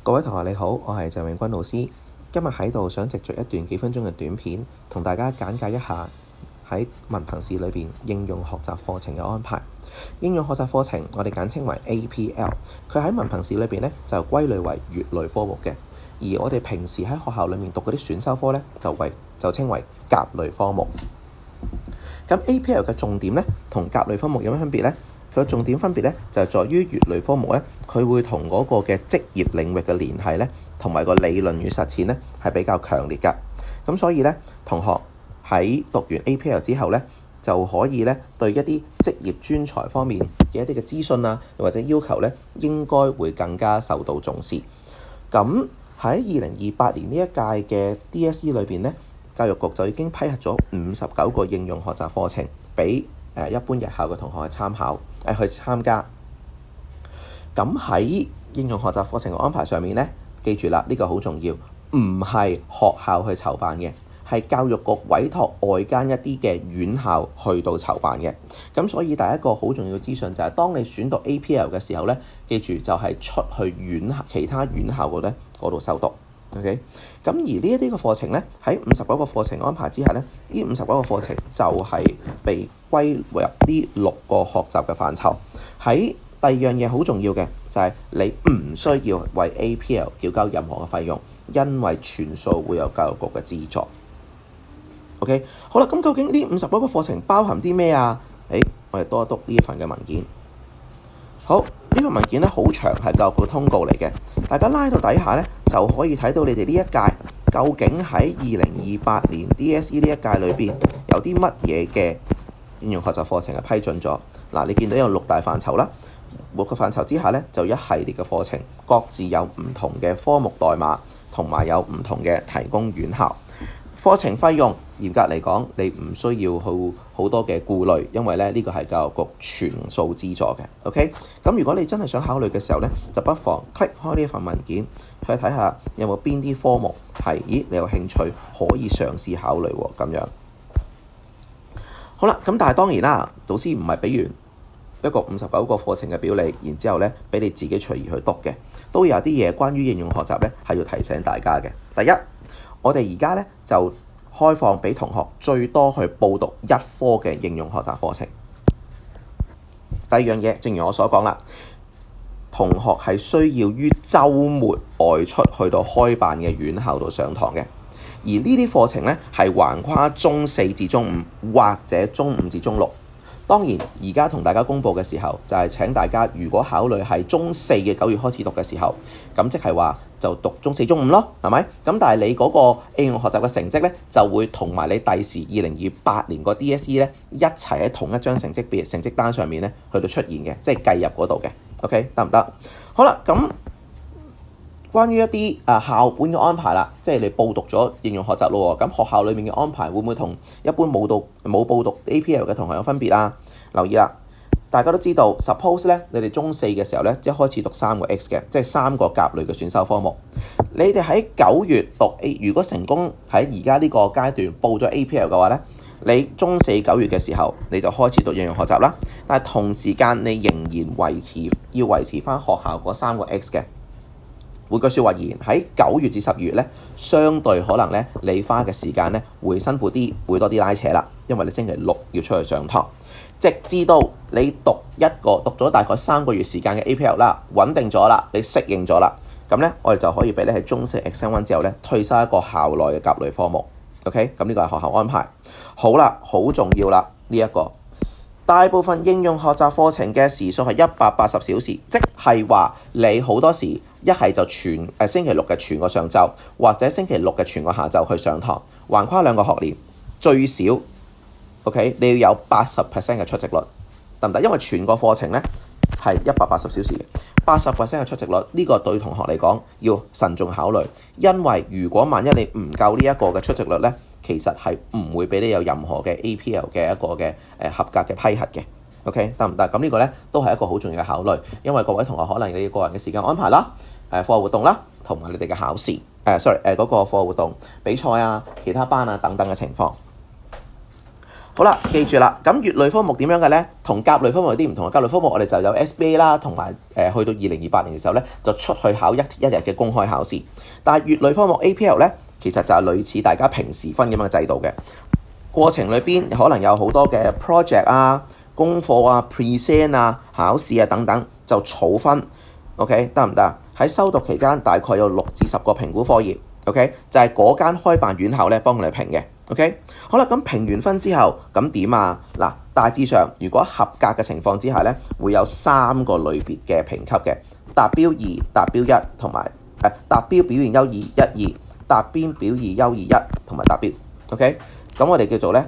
各位同學你好，我係鄭永君老師。今日喺度想藉著一段幾分鐘嘅短片，同大家簡介一下喺文憑試裏邊應用學習課程嘅安排。應用學習課程我哋簡稱為 APL， 佢喺文憑試裏邊咧就歸類為乙類科目嘅，而我哋平時喺學校裏面讀嗰啲選修科咧就稱為甲類科目。咁 APL 嘅重點咧同甲類科目有咩分別咧？佢嘅重點分別咧就係在於乙類科目咧，佢會同嗰個嘅職業領域嘅聯繫咧，同埋個理論與實踐咧係比較強烈㗎。咁所以咧，同學喺讀完 APL 之後咧，就可以咧對一啲職業專才方面嘅一啲嘅資訊啊，又或者要求咧，應該會更加受到重視。咁喺2028年呢一屆嘅 DSE 裏邊咧，教育局就已經批核咗59個應用學習課程俾一般日校嘅同學去參考去參加。咁喺應用學習課程嘅安排上面咧，記住啦，呢個好重要，唔係學校去籌辦嘅，係教育局委託外間一啲嘅院校去到籌辦嘅。咁所以第一個好重要嘅資訊就係，當你選讀 APL 嘅時候咧，記住就係出去其他院校嗰度修讀。OK， 咁而呢一啲嘅課程咧，喺59個課程安排之下咧，呢59個課程就係被歸入呢6個學習嘅範疇。喺第二樣嘢好重要嘅就係你唔需要為 APL 繳交任何嘅費用，因為全數會有教育局嘅資助。OK， 好啦，咁究竟呢59個課程包含啲咩啊？我哋多一讀呢一份嘅文件。好，呢份文件咧好長，係教育局通告嚟嘅。大家拉到底下咧，就可以睇到你哋呢一屆究竟喺2028年 DSE 呢一屆裏邊有啲乜嘢嘅應用學習課程係批准咗。嗱，你見到有6大範疇啦，每個範疇之下咧就一系列嘅課程，各自有唔同嘅科目代碼，同埋有唔同嘅提供院校。課程費用嚴格嚟講，你唔需要好多嘅顧慮，因為咧呢個係教育局全數資助嘅。OK， 咁如果你真係想考慮嘅時候咧，就不妨 click 開呢一份文件去睇下有冇邊啲科目係你有興趣可以嘗試考慮喎。咁樣好啦，咁但係當然啦，導師唔係俾完一個59個課程嘅表你，然之後咧俾你自己隨意去讀嘅，都有啲嘢關於應用學習咧係要提醒大家嘅。第一，我哋而家咧就開放俾同學最多去報讀1科嘅應用學習課程。第二樣嘢，正如我所講啦，同學係需要於週末外出去到開辦嘅院校度上堂嘅，而呢啲課程咧係橫跨中4至中5或者中5至中6。當然，而家同大家公佈嘅時候，就係請大家如果考慮係中4嘅9月開始讀嘅時候，咁即係話就讀中4、中5咯，係咪？咁但係你嗰個應用學習嘅成績咧，就會同埋你第時2028年個 DSE 咧一齊喺同一張成績單上面咧去到出現嘅，即係計入嗰度嘅。OK， 得唔得？好啦，咁關於一啲校本嘅安排啦，即係你報讀咗應用學習咯喎，咁學校裏面嘅安排會唔會同一般冇報讀 APL 嘅同學有分別啊？留意啦，大家都知道 suppose 咧，你哋中4嘅時候咧，一開始讀3個 X 嘅，即係3個甲類嘅選修科目。你哋喺9月讀 A， 如果成功喺而家呢個階段報咗 APL 嘅話咧，你中4 9月嘅時候你就開始讀應用學習啦。但係同時間你仍然要維持翻學校嗰3個 X 嘅。換句説話而言，喺9月至12月咧，相對可能咧，你花嘅時間咧會辛苦啲，會多啲拉扯啦，因為你星期6要出去上堂，直至到你讀咗大概3個月時間嘅 APL 啦，穩定咗啦，你適應咗啦，咁咧我哋就可以俾你喺中4 Exam 1之後咧，退修一個校內嘅甲類科目。OK， 咁呢個係學校安排。好啦，好重要啦，呢一個大部分應用學習課程嘅時數係180小時，即係話你好多時一係就星期6嘅全個上晝，或者星期6嘅全個下晝去上堂，橫跨2個學年，最少 OK 你要有80% 嘅出席率，得唔得？因為全個課程咧係180小時嘅，80% 嘅出席率呢個對同學嚟講要慎重考慮，因為如果萬一你唔夠呢一個嘅出席率咧，其實係唔會俾你有任何嘅 APL 嘅一個嘅合格嘅批核嘅。OK， 得唔得？咁呢個咧都係一個好重要嘅考慮，因為各位同學可能你個人嘅時間安排啦、課外活動啦，同埋你哋嘅考試嗰個課外活動比賽啊、其他班啊等等嘅情況。好啦，記住啦，咁乙類科目點樣嘅咧？同甲類科目有啲唔同嘅。甲類科目我哋就有 SBA 啦，同埋去到2028年嘅時候咧，就出去考一日嘅公開考試。但係乙類科目 APL 咧，其實就係類似大家平時分咁嘅制度嘅。過程裏邊可能有好多嘅 project 啊、功課啊、present 啊、考試啊等等，就儲分。OK 得唔得？喺修讀期間大概有6至10個評估課業。OK 就係嗰間開辦院校咧幫佢哋評嘅。OK 好啦，咁評完分之後咁點啊？嗱，大致上如果合格嘅情況之下咧，會有3個類別嘅評級嘅，達標2、達標1同埋達標表現優異1、2、達標表現優異1同埋達標。OK 咁我哋叫做咧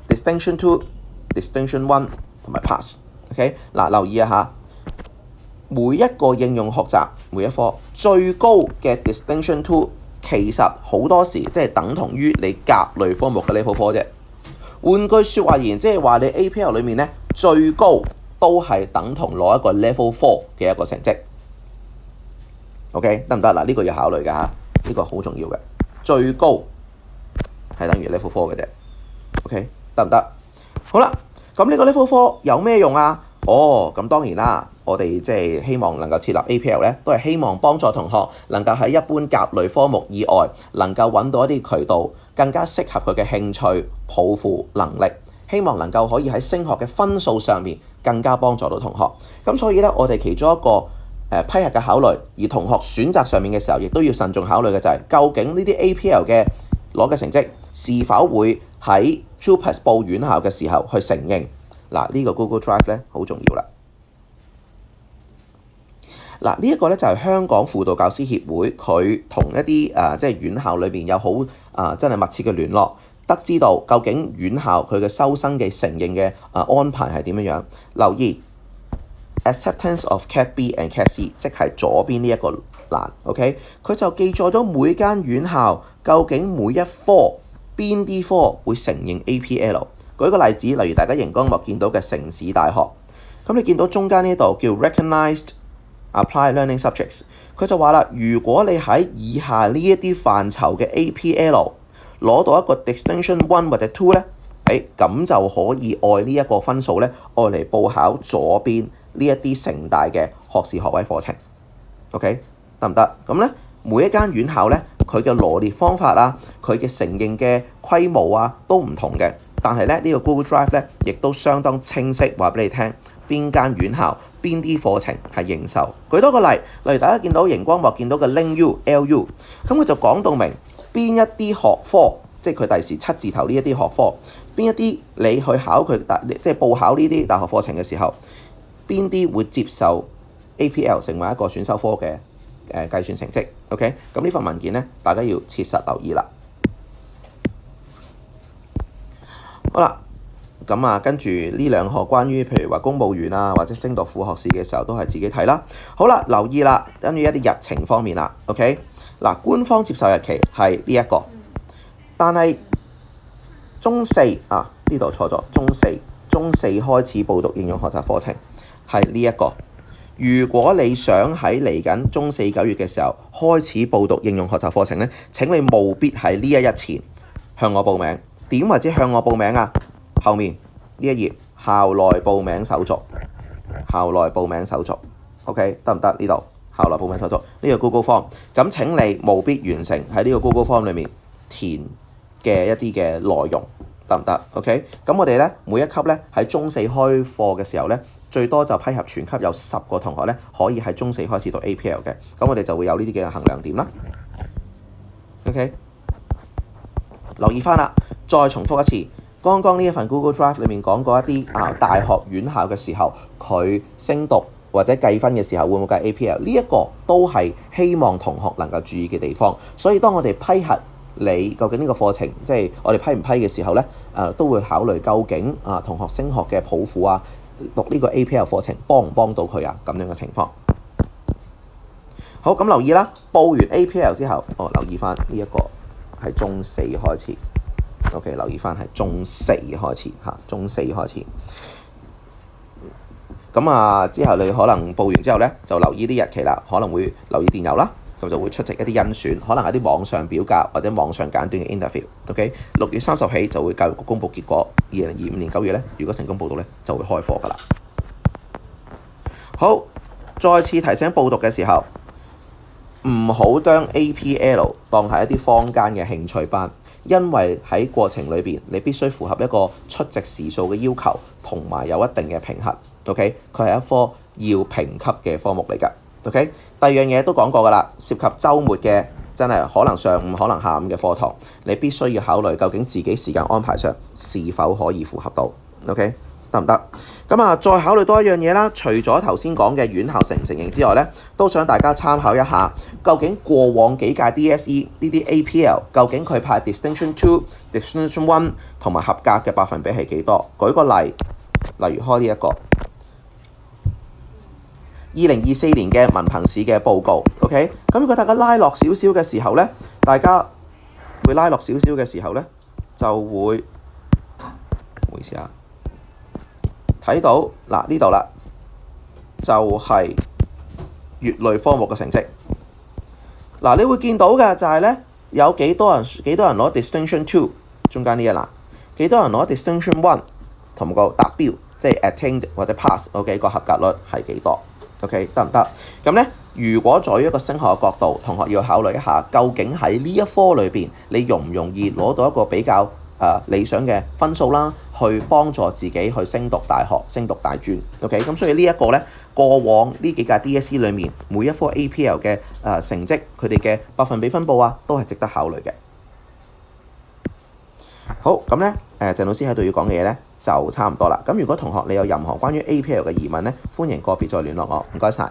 Distinction 2、Distinction 1同埋 Pass。OK 嗱，留意一下。每一個應用學習每一科最高嘅 Distinction 2其實好多時即係等同於你甲類科目嘅 Level 4啫。換句説話而言，即係話你 APL 裡面咧最高都係等同攞一個 Level 4嘅一個成績。OK 得唔得？嗱，呢個要考慮㗎嚇，呢個好重要嘅。最高係等於 Level 4嘅啫。OK 得唔得？好啦，咁呢個 Level 4有咩用啊？咁當然啦，我哋即係希望能夠設立 APL 咧，都係希望幫助同學能夠喺一般甲類科目以外，能夠揾到一啲渠道，更加適合佢嘅興趣、抱負、能力，希望能夠可以喺升學嘅分數上面更加幫助到同學。咁所以咧，我哋其中一個批核嘅考慮，而同學選擇上面嘅時候，亦都要慎重考慮嘅就係，究竟呢啲 APL 嘅攞嘅成績是否會喺 JUPAS 報院校嘅時候去承認。嗱，呢個 Google Drive 咧好重要啦。嗱，呢一個咧就係香港輔導教師協會，佢同一啲即係院校裏邊有好真係密切嘅聯絡，得知道究竟院校佢嘅收生嘅承認嘅安排係點樣樣。留意 Acceptance of Cat B and Cat C， 即係左邊呢一個欄。OK， 佢就記載咗每間院校究竟每一科邊啲科會承認 APL。舉個例子，例如大家熒光幕見到嘅城市大學，咁你見到中間呢度叫 Recognized Applied Learning Subjects， 佢就話啦，如果你喺以下呢一啲範疇嘅 APL 攞到一個 Distinction 1或者 2咧，咁就可以按呢一個分數咧，按嚟報考左邊呢一啲城大嘅學士學位課程。OK 得唔得？咁咧每一間院校咧，佢嘅羅列方法啊，佢嘅承認嘅規模啊都唔同嘅。但係咧，呢個 Google Drive 咧，亦都相當清晰話俾你聽，邊間院校邊啲課程係認受。舉多個例，例如大家見到熒光幕見到嘅 LU，咁佢就講到明邊一啲學科，即係佢第時7字頭呢一啲學科，邊一啲你去考佢即係報考呢啲大學課程嘅時候，邊啲會接受 APL 成為一個選修科嘅計算成績。OK， 咁呢份文件咧，大家要切實留意啦。好啦，咁跟住呢兩項關於譬如話公務員啊或者升讀副學士嘅時候都係自己睇啦。好啦，留意啦，跟住一啲日程方面啦。OK， 嗱，官方接受日期係呢一個，但係中四呢度錯咗，中四開始報讀應用學習課程係呢一個。如果你想喺嚟緊中4 9月嘅時候開始報讀應用學習課程咧，請你務必喺呢一日前向我報名。點為之向我報名啊？後面呢一頁校內報名手續，OK 得唔得？呢度校內報名手續呢個 Google Form， 咁請你務必完成喺呢個 Google Form 裏面填嘅一啲嘅內容，得唔得 ？OK， 咁我哋咧每一級咧喺中4開課嘅時候咧，最多就批核全級有10個同學咧可以喺中4開始讀 APL 嘅，咁我哋就會有呢啲嘅衡量點啦。OK， 留意翻啦。再重複一次，剛剛呢一份 Google Drive 裏面講過一啲大學院校嘅時候，佢升讀或者計分嘅時候會唔會計 APL？ 呢一個都係希望同學能夠注意嘅地方。所以當我哋批核你究竟呢個課程，即係我哋批唔批嘅時候咧，都會考慮究竟同學升學嘅抱負啊，讀呢個 APL 課程幫唔幫到佢啊咁樣嘅情況。好，咁留意啦，報完 APL 之後，留意翻呢一個係中4開始。OK， 留意翻係中4開始嚇，中4開始。咁之後你可能報完之後咧，就留意啲日期啦，可能會留意電郵啦，咁就會出席一啲甄選，可能係啲網上表格或者網上簡短嘅 interview。OK， 6月30起就會教育局公佈結果，2025年9月咧，如果成功報讀咧，就會開課㗎啦。好，再次提醒報讀嘅時候，唔好將 APL 當係一啲坊間嘅興趣班，因為喺過程裏邊你必須符合一個出席時數嘅要求，同埋有一定嘅評核。OK， 佢係一科要評級嘅科目嚟㗎。OK， 第二樣嘢都講過㗎啦，涉及週末嘅真係可能上午、可能下午嘅課堂，你必須要考慮究竟自己時間安排上是否可以符合到。OK， 得唔得？咁啊，再考慮多一樣嘢啦。除咗頭先講嘅院校承唔承認之外咧，都想大家參考一下，究竟過往幾屆 DSE 呢啲 APL 究竟佢派 Distinction 2、Distinction 1同埋合格嘅百分比係幾多？舉個例，例如開呢一個2024年嘅文憑試嘅報告。OK， 咁如果大家拉落少少嘅時候咧，就會，唔好意思啊。睇到嗱呢度啦，就係乙類科目嘅成績。嗱，你會見到嘅就係咧，有幾多人攞 Distinction 2， 中間呢一欄，幾多人攞 Distinction 1， 同個達標，即係 attained 或者 pass，OK， 個合格率係幾多 ？OK， 得唔得？咁咧，如果在於一個升學嘅角度，同學要考慮一下，究竟喺呢一科裏邊，你容唔容易攞到一個比較理想嘅分數啦，去幫助自己去升讀大學、升讀大專。OK， 咁所以呢一個咧，過往呢幾屆 DSE 裏面每一科 APL 嘅成績，佢哋嘅百分比分佈啊，都係值得考慮嘅。好，咁咧鄭老師喺度要講嘅嘢咧就差唔多啦。咁如果同學你有任何關於 APL 嘅疑問咧，歡迎個別再聯絡我。唔該晒。